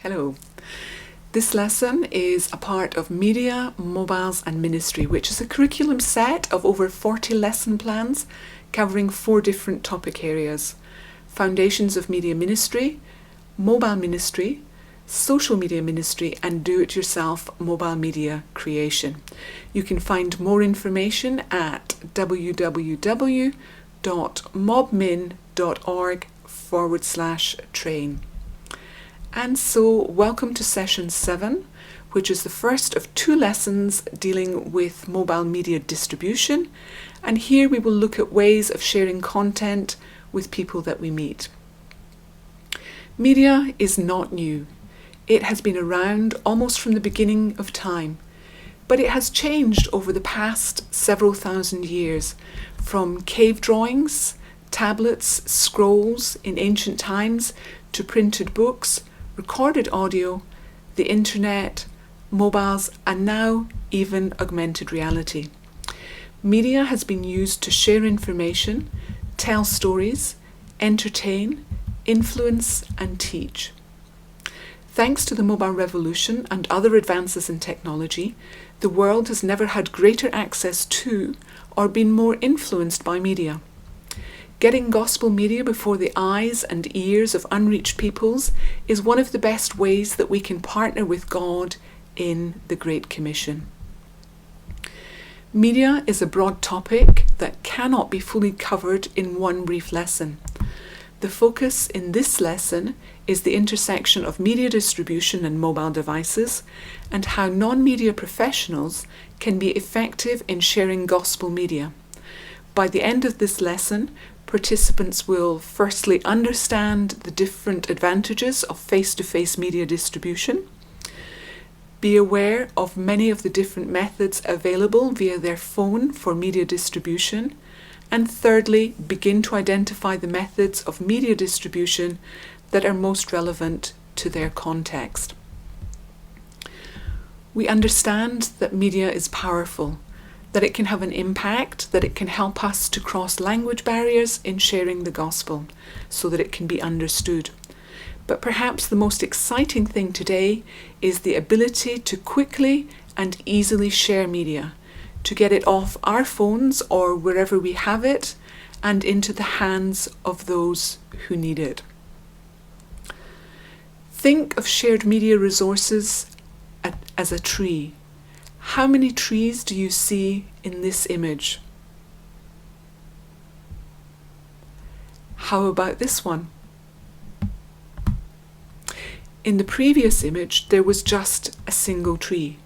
Hello. This lesson is a part of Media, Mobiles and Ministry, which is a curriculum set of over 40 lesson plans covering 4 different topic areas: Foundations of Media Ministry, Mobile Ministry, Social Media Ministry and Do-It-Yourself Mobile Media Creation. You can find more information at www.mobmin.org/train. And so, welcome to session 7, which is the first of 2 lessons dealing with mobile media distribution. And here we will look at ways of sharing content with people that we meet. Media is not new. It has been around almost from the beginning of time, but it has changed over the past several thousand years, from cave drawings, tablets, scrolls in ancient times, to printed books, recorded audio, the internet, mobiles, and now even augmented reality. Media has been used to share information, tell stories, entertain, influence, and teach. Thanks to the mobile revolution and other advances in technology, the world has never had greater access to or been more influenced by media. Getting gospel media before the eyes and ears of unreached peoples is one of the best ways that we can partner with God in the Great Commission. Media is a broad topic that cannot be fully covered in one brief lesson. The focus in this lesson is the intersection of media distribution and mobile devices, and how non-media professionals can be effective in sharing gospel media. By the end of this lesson, participants will firstly understand the different advantages of face-to-face media distribution, be aware of many of the different methods available via their phone for media distribution, and thirdly, begin to identify the methods of media distribution that are most relevant to their context. We understand that media is powerful, that it can have an impact, that it can help us to cross language barriers in sharing the gospel so that it can be understood. But perhaps the most exciting thing today is the ability to quickly and easily share media, to get it off our phones or wherever we have it and into the hands of those who need it. Think of shared media resources as a tree. How many trees do you see in this image? How about this one? In the previous image, there was just a single tree.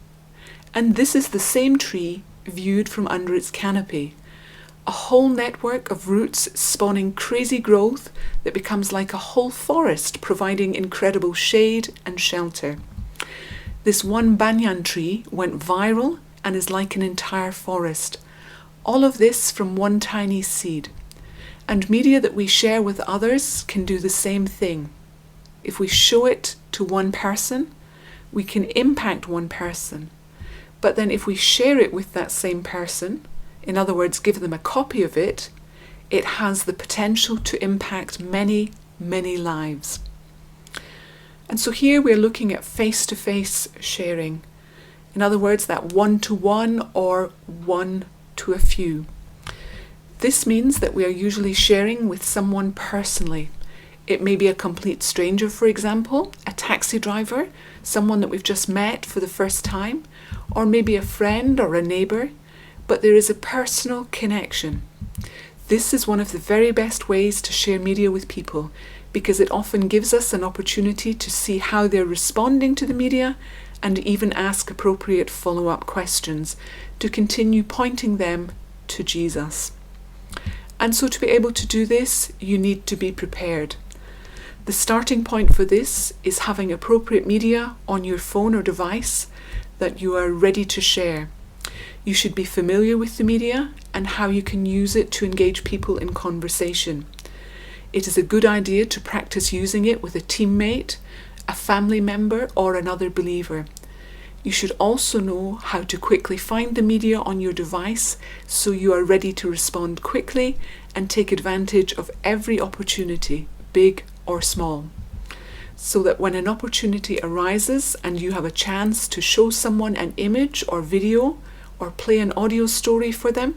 And this is the same tree viewed from under its canopy. A whole network of roots spawning crazy growth that becomes like a whole forest, providing incredible shade and shelter. This one banyan tree went viral and is like an entire forest. All of this from one tiny seed. And media that we share with others can do the same thing. If we show it to one person, we can impact one person. But then if we share it with that same person, in other words, give them a copy of it, it has the potential to impact many, many lives. And so here we're looking at face-to-face sharing. In other words, that one-to-one or one to a few. This means that we are usually sharing with someone personally. It may be a complete stranger, for example, a taxi driver, someone that we've just met for the first time, or maybe a friend or a neighbour, but there is a personal connection. This is one of the very best ways to share media with people, because it often gives us an opportunity to see how they're responding to the media and even ask appropriate follow-up questions to continue pointing them to Jesus. And so to be able to do this, you need to be prepared. The starting point for this is having appropriate media on your phone or device that you are ready to share. You should be familiar with the media and how you can use it to engage people in conversation. It is a good idea to practice using it with a teammate, a family member, or another believer. You should also know how to quickly find the media on your device so you are ready to respond quickly and take advantage of every opportunity, big or small. so that when an opportunity arises and you have a chance to show someone an image or video or play an audio story for them,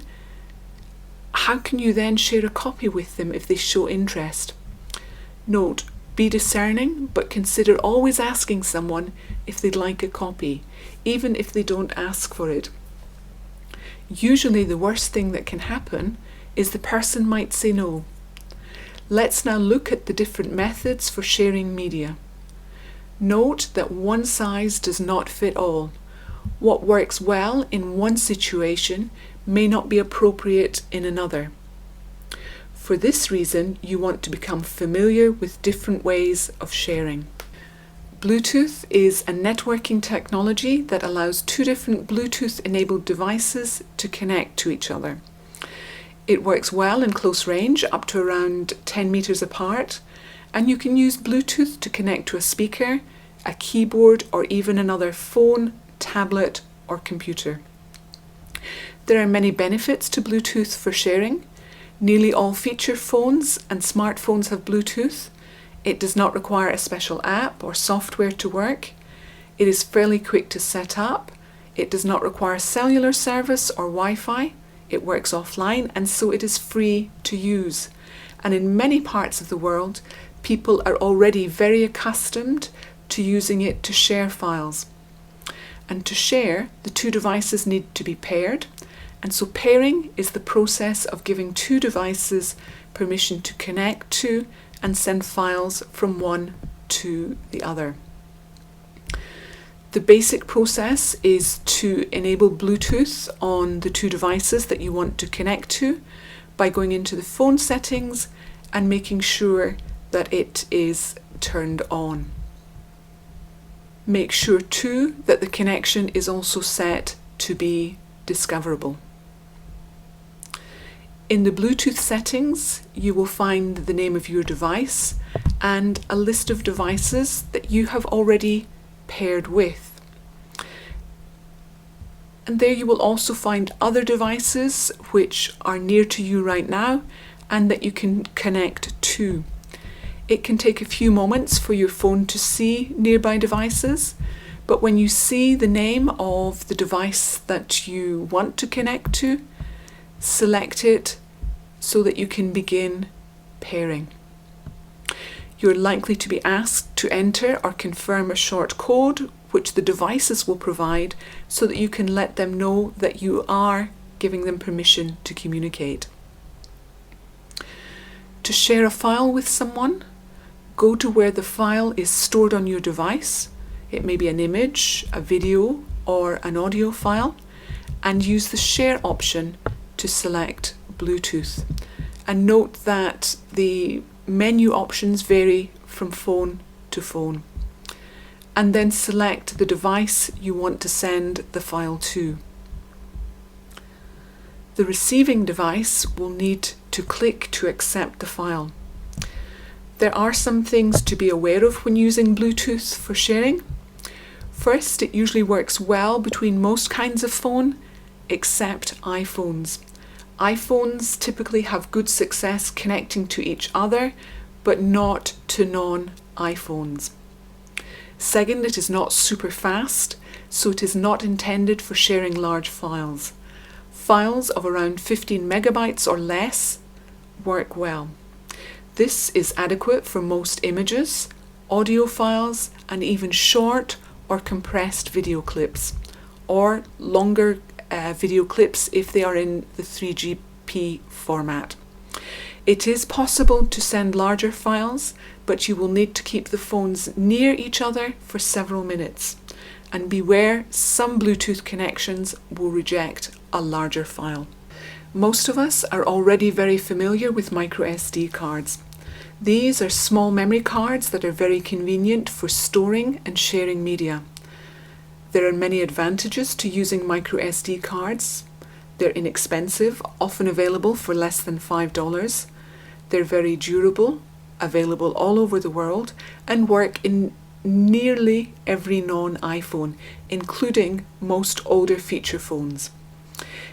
how can you then share a copy with them if they show interest? Note, be discerning, but consider always asking someone if they'd like a copy, even if they don't ask for it. Usually the worst thing that can happen is the person might say no. Let's now look at the different methods for sharing media. Note that one size does not fit all. What works well in one situation may not be appropriate in another. For this reason, you want to become familiar with different ways of sharing. Bluetooth is a networking technology that allows two different Bluetooth-enabled devices to connect to each other. It works well in close range, up to around 10 meters apart, and you can use Bluetooth to connect to a speaker, a keyboard, or even another phone, tablet, or computer. There are many benefits to Bluetooth for sharing. Nearly all feature phones and smartphones have Bluetooth. It does not require a special app or software to work. It is fairly quick to set up. It does not require cellular service or Wi-Fi. It works offline, and so it is free to use. And in many parts of the world, people are already very accustomed to using it to share files. And to share, the two devices need to be paired. And so pairing is the process of giving two devices permission to connect to and send files from one to the other. The basic process is to enable Bluetooth on the two devices that you want to connect to by going into the phone settings and making sure that it is turned on. Make sure too that the connection is also set to be discoverable. In the Bluetooth settings, you will find the name of your device and a list of devices that you have already paired with. And there you will also find other devices which are near to you right now and that you can connect to. It can take a few moments for your phone to see nearby devices, but when you see the name of the device that you want to connect to, select it so that you can begin pairing. You're likely to be asked to enter or confirm a short code which the devices will provide so that you can let them know that you are giving them permission to communicate. To share a file with someone, go to where the file is stored on your device. It may be an image, a video, or an audio file, and use the share option to select Bluetooth. And note that the menu options vary from phone to phone. And then select the device you want to send the file to. The receiving device will need to click to accept the file. There are some things to be aware of when using Bluetooth for sharing. First, it usually works well between most kinds of phone, except iPhones. iPhones typically have good success connecting to each other, but not to non-iPhones. Second, it is not super fast, so it is not intended for sharing large files. Files of around 15 megabytes or less work well. This is adequate for most images, audio files, and even short or compressed video clips, or longer video clips if they are in the 3GP format. It is possible to send larger files, but you will need to keep the phones near each other for several minutes. And beware, some Bluetooth connections will reject a larger file. Most of us are already very familiar with micro SD cards. These are small memory cards that are very convenient for storing and sharing media. There are many advantages to using micro SD cards. They're inexpensive, often available for less than $5. They're very durable, available all over the world, and work in nearly every non-iPhone, including most older feature phones.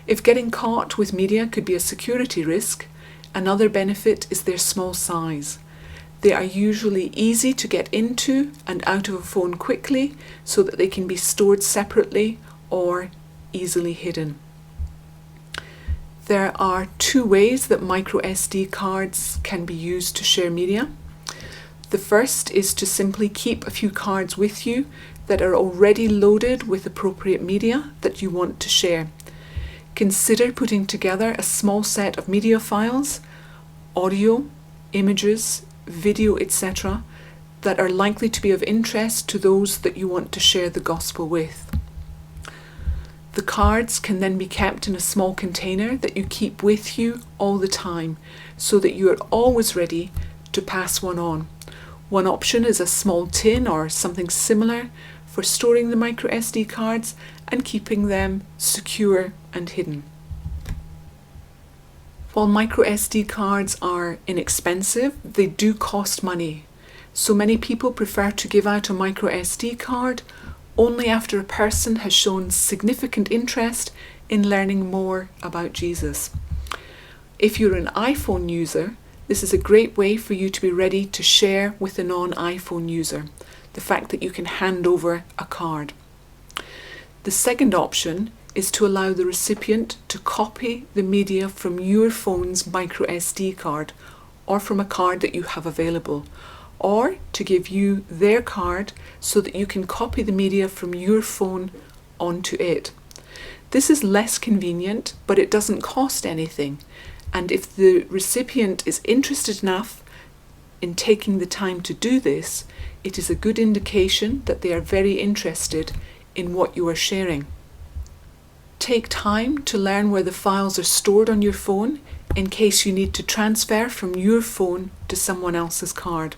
If getting caught with media could be a security risk, another benefit is their small size. They are usually easy to get into and out of a phone quickly so that they can be stored separately or easily hidden. There are two ways that micro SD cards can be used to share media. The first is to simply keep a few cards with you that are already loaded with appropriate media that you want to share. Consider putting together a small set of media files, audio, images, video, etc., that are likely to be of interest to those that you want to share the gospel with. The cards can then be kept in a small container that you keep with you all the time so that you are always ready to pass one on. One option is a small tin or something similar for storing the micro SD cards and keeping them secure and hidden. While micro SD cards are inexpensive, they do cost money. So many people prefer to give out a micro SD card only after a person has shown significant interest in learning more about Jesus. If you're an iPhone user, this is a great way for you to be ready to share with a non-iPhone user, the fact that you can hand over a card. The second option is to allow the recipient to copy the media from your phone's micro SD card or from a card that you have available, or to give you their card so that you can copy the media from your phone onto it. This is less convenient, but it doesn't cost anything. And if the recipient is interested enough in taking the time to do this, it is a good indication that they are very interested in what you are sharing. Take time to learn where the files are stored on your phone in case you need to transfer from your phone to someone else's card.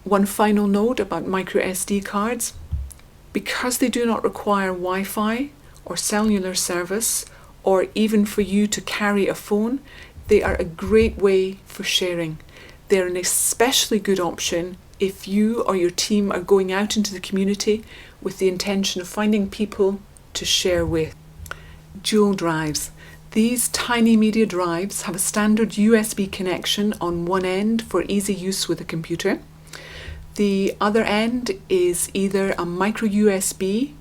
One final note about micro SD cards. Because they do not require Wi-Fi or cellular service, or even for you to carry a phone, they are a great way for sharing. They're an especially good option if you or your team are going out into the community with the intention of finding people to share with. Dual drives. These tiny media drives have a standard USB connection on one end for easy use with a computer. The other end is either a micro USB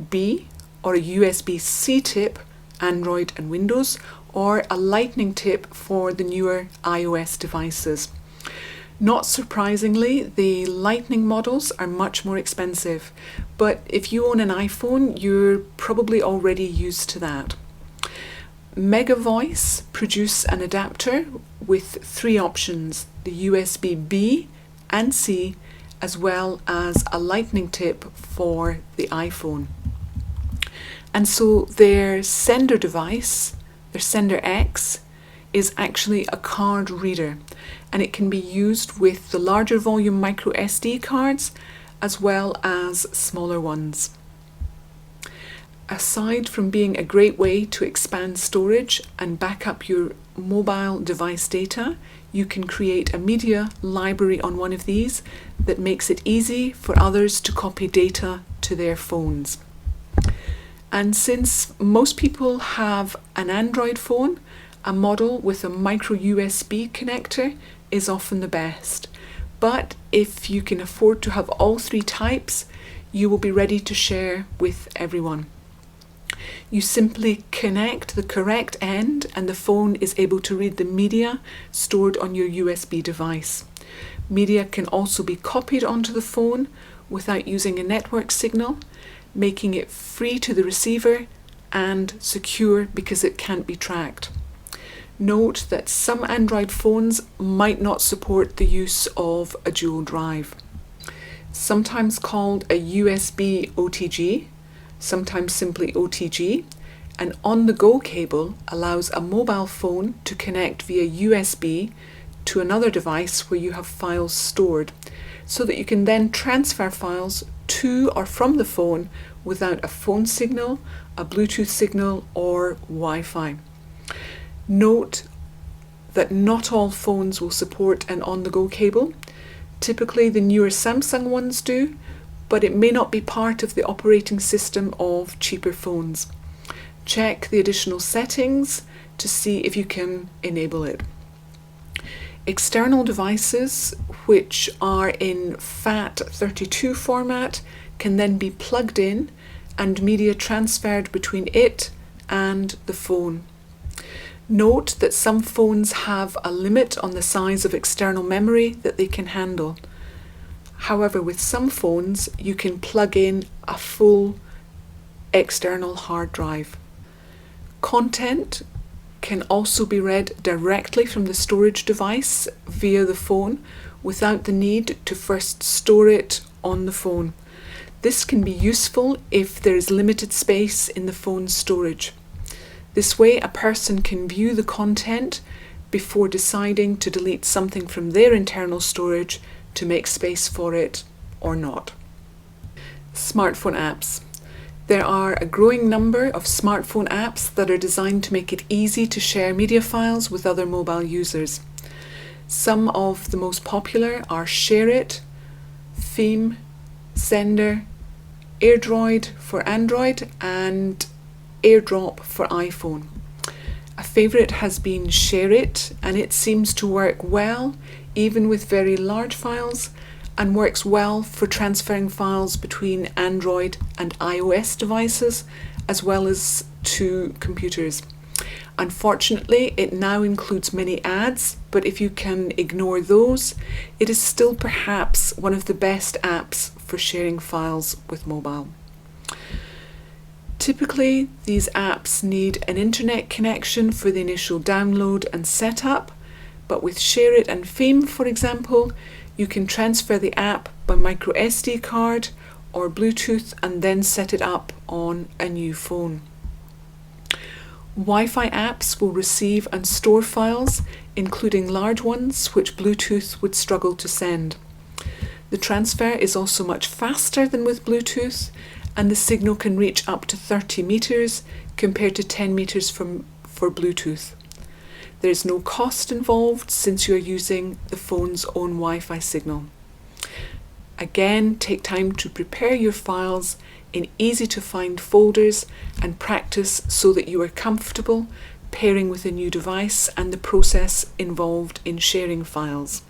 B or a USB-C tip, Android and Windows, or a lightning tip for the newer iOS devices. Not surprisingly, the lightning models are much more expensive, but if you own an iPhone, you're probably already used to that. Megavoice produce an adapter with three options: the USB-B and C, as well as a lightning tip for the iPhone. And so their sender device, their sender X, is actually a card reader, and it can be used with the larger volume micro SD cards as well as smaller ones. Aside from being a great way to expand storage and back up your mobile device data, you can create a media library on one of these that makes it easy for others to copy data to their phones. And since most people have an Android phone, a model with a micro USB connector is often the best. But if you can afford to have all three types, you will be ready to share with everyone. You simply connect the correct end and the phone is able to read the media stored on your USB device. Media can also be copied onto the phone without using a network signal, making it free to the receiver and secure because it can't be tracked. Note that some Android phones might not support the use of a dual drive. Sometimes called a USB OTG, sometimes simply OTG, an on-the-go cable allows a mobile phone to connect via USB to another device where you have files stored, so that you can then transfer files to or from the phone without a phone signal, a Bluetooth signal, or Wi-Fi. Note that not all phones will support an on-the-go cable. Typically the newer Samsung ones do, but it may not be part of the operating system of cheaper phones. Check the additional settings to see if you can enable it. External devices, which are in FAT32 format, can then be plugged in and media transferred between it and the phone. Note that some phones have a limit on the size of external memory that they can handle. However, with some phones, you can plug in a full external hard drive. Content can also be read directly from the storage device via the phone without the need to first store it on the phone. This can be useful if there is limited space in the phone's storage. This way, a person can view the content before deciding to delete something from their internal storage to make space for it or not. Smartphone apps. There are a growing number of smartphone apps that are designed to make it easy to share media files with other mobile users. Some of the most popular are ShareIt, Theme, Sender, AirDroid for Android, and AirDrop for iPhone. A favourite has been ShareIt, and it seems to work well even with very large files, and works well for transferring files between Android and iOS devices, as well as to computers. Unfortunately, it now includes many ads, but if you can ignore those, it is still perhaps one of the best apps for sharing files with mobile. Typically, these apps need an internet connection for the initial download and setup, but with ShareIt and Theme, for example, you can transfer the app by micro SD card or Bluetooth and then set it up on a new phone. Wi-Fi apps will receive and store files, including large ones which Bluetooth would struggle to send. The transfer is also much faster than with Bluetooth, and the signal can reach up to 30 meters compared to 10 meters for Bluetooth. There is no cost involved since you are using the phone's own Wi-Fi signal. Again, take time to prepare your files in easy-to-find folders and practice so that you are comfortable pairing with a new device and the process involved in sharing files.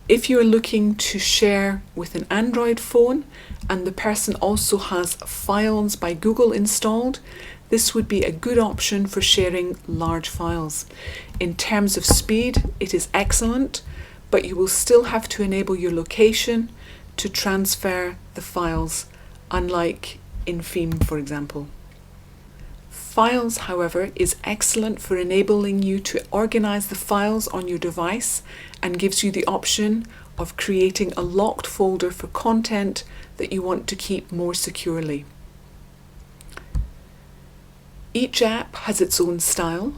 If you are looking to share with an Android phone and the person also has Files by Google installed, this would be a good option for sharing large files. In terms of speed, it is excellent, but you will still have to enable your location to transfer the files, unlike in Theme, for example. Files, however, is excellent for enabling you to organize the files on your device and gives you the option of creating a locked folder for content that you want to keep more securely. Each app has its own style.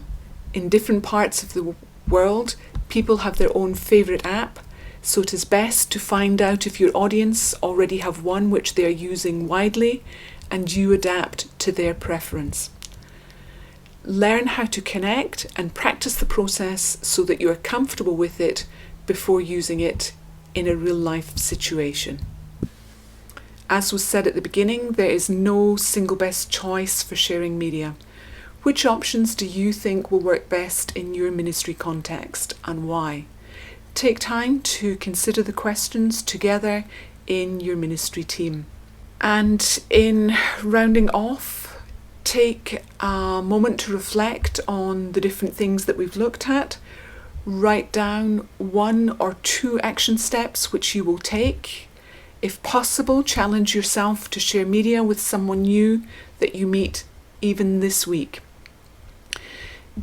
In different parts of the world, people have their own favourite app, so it is best to find out if your audience already have one which they are using widely and you adapt to their preference. Learn how to connect and practice the process so that you are comfortable with it before using it in a real-life situation. As was said at the beginning, there is no single best choice for sharing media. Which options do you think will work best in your ministry context and why? Take time to consider the questions together in your ministry team. And in rounding off, take a moment to reflect on the different things that we've looked at. Write down 1 or 2 action steps which you will take. If possible, challenge yourself to share media with someone new that you meet even this week.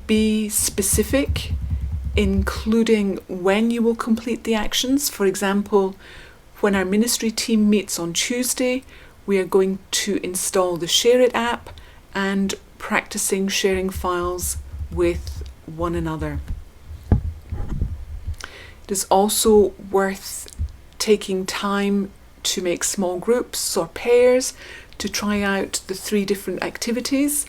Be specific, including when you will complete the actions. For example, when our ministry team meets on Tuesday, we are going to install the ShareIt app and practicing sharing files with one another. It is also worth taking time to make small groups or pairs to try out the 3 different activities,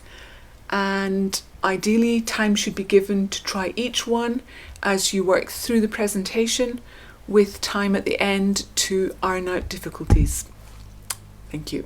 and ideally time should be given to try each one as you work through the presentation, with time at the end to iron out difficulties. Thank you.